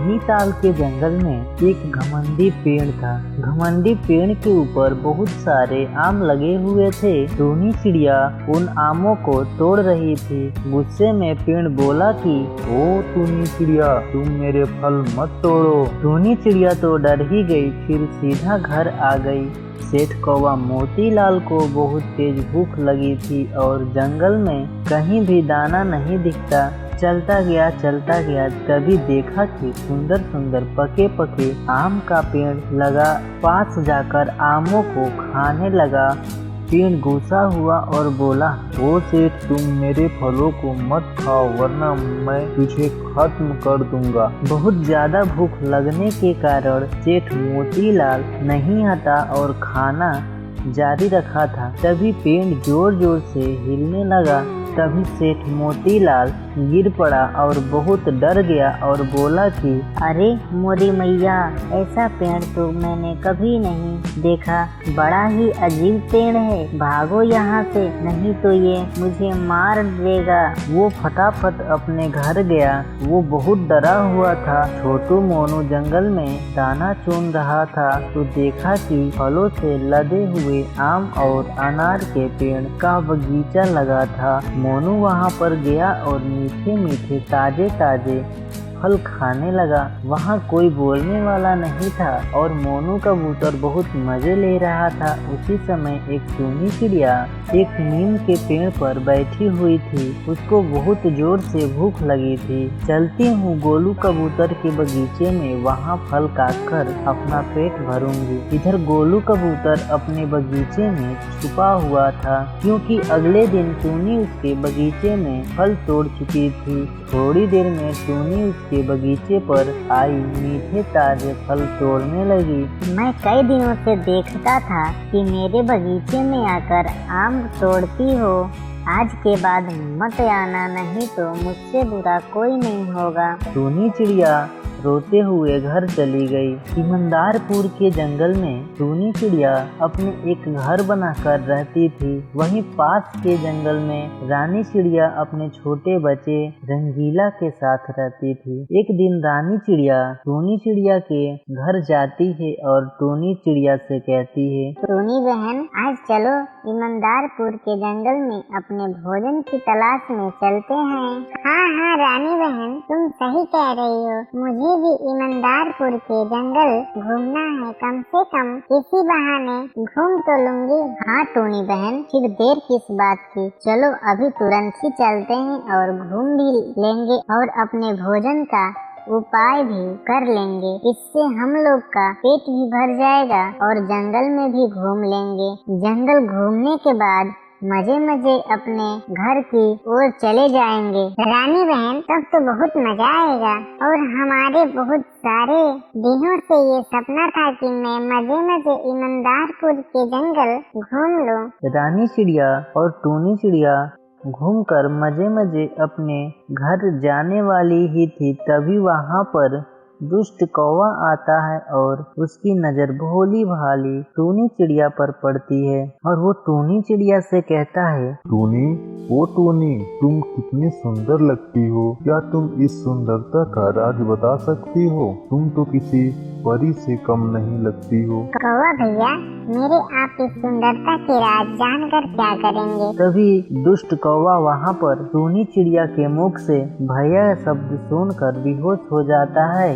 नैनीताल के जंगल में एक घमंडी पेड़ था। घमंडी पेड़ के ऊपर बहुत सारे आम लगे हुए थे। टूनी चिड़िया उन आमों को तोड़ रही थी। गुस्से में पेड़ बोला कि ओ टूनी चिड़िया, तुम मेरे फल मत तोड़ो। टूनी चिड़िया तो डर ही गई, फिर सीधा घर आ गई। सेठ कौवा मोतीलाल को बहुत तेज भूख लगी थी और जंगल में कहीं भी दाना नहीं दिखता। चलता गया तभी देखा कि सुंदर सुंदर पके पके आम का पेड़ लगा। पास जाकर आमों को खाने लगा। पेड़ गुस्सा हुआ और बोला, ओ सेठ, तुम मेरे फलों को मत खाओ वरना मैं तुझे खत्म कर दूंगा। बहुत ज्यादा भूख लगने के कारण सेठ मोतीलाल नहीं हटा और खाना जारी रखा था। तभी पेड़ जोर जोर से हिलने लगा। तभी सेठ मोतीलाल गिर पड़ा और बहुत डर गया और बोला कि अरे मोरी मैया, ऐसा पेड़ तो मैंने कभी नहीं देखा। बड़ा ही अजीब पेड़ है, भागो यहाँ से, नहीं तो ये मुझे मार देगा। वो फटाफट अपने घर गया। वो बहुत डरा हुआ था। छोटू मोनू जंगल में दाना चुन रहा था तो देखा कि फलों से लदे हुए आम और अनार के पेड़ का बगीचा लगा था। मोनू वहाँ पर गया और मीठे मीठे ताजे ताजे फल खाने लगा। वहाँ कोई बोलने वाला नहीं था और मोनू कबूतर बहुत मजे ले रहा था। उसी समय एक टूनी चिड़िया एक नीम के पेड़ पर बैठी हुई थी। उसको बहुत जोर से भूख लगी थी। चलती हूँ गोलू कबूतर के बगीचे में, वहाँ फल काट कर अपना पेट भरूंगी। इधर गोलू कबूतर अपने बगीचे में छुपा हुआ था, क्योंकि अगले दिन टूनी उसके बगीचे में फल तोड़ चुकी थी। थोड़ी देर में टूनी उसके बगीचे पर आई, मीठे ताजे फल तोड़ने लगी। मैं कई दिनों से देखता था कि मेरे बगीचे में आकर आम तोड़ती हो। आज के बाद मत आना, नहीं तो मुझसे बुरा कोई नहीं होगा। टूनी चिड़िया रोते हुए घर चली गई। ईमानदारपुर के जंगल में टूनी चिड़िया अपने एक घर बनाकर रहती थी। वहीं पास के जंगल में रानी चिड़िया अपने छोटे बच्चे रंगीला के साथ रहती थी। एक दिन रानी चिड़िया टूनी चिड़िया के घर जाती है और टूनी चिड़िया से कहती है, टूनी बहन, आज चलो ईमानदारपुर के जंगल में अपने भोजन की तलाश में चलते हैं। हाँ रानी बहन, तुम सही कह रही हो। मुझे भी ईमानदारपुर के जंगल घूमना है। कम से कम इसी बहाने घूम तो लूंगी। हाँ टूनी बहन, फिर देर किस बात की, चलो अभी तुरंत ही चलते हैं और घूम भी लेंगे और अपने भोजन का उपाय भी कर लेंगे। इससे हम लोग का पेट भी भर जाएगा और जंगल में भी घूम लेंगे। जंगल घूमने के बाद मजे मजे अपने घर की ओर चले जाएंगे। रानी बहन, तब तो बहुत मजा आएगा और हमारे बहुत सारे दिनों से ये सपना था कि मैं मजे मजे ईमानदारपुर के जंगल घूम लूं। रानी चिड़िया और टूनी चिड़िया घूमकर मजे मजे अपने घर जाने वाली ही थी। तभी वहाँ पर दुष्ट कौवा आता है और उसकी नजर भोली भाली टूनी चिड़िया पर पड़ती है और वो टूनी चिड़िया से कहता है, टूनी, ओ टूनी, तुम कितनी सुंदर लगती हो। क्या तुम इस सुंदरता का राज बता सकती हो? तुम तो किसी परी से कम नहीं लगती हो। कौवा भैया, मेरे आप इस सुंदरता के राज जानकर क्या करेंगे? तभी दुष्ट कौवा वहाँ पर टूनी चिड़िया के मुख से भैया शब्द सुनकर बेहोश हो जाता है।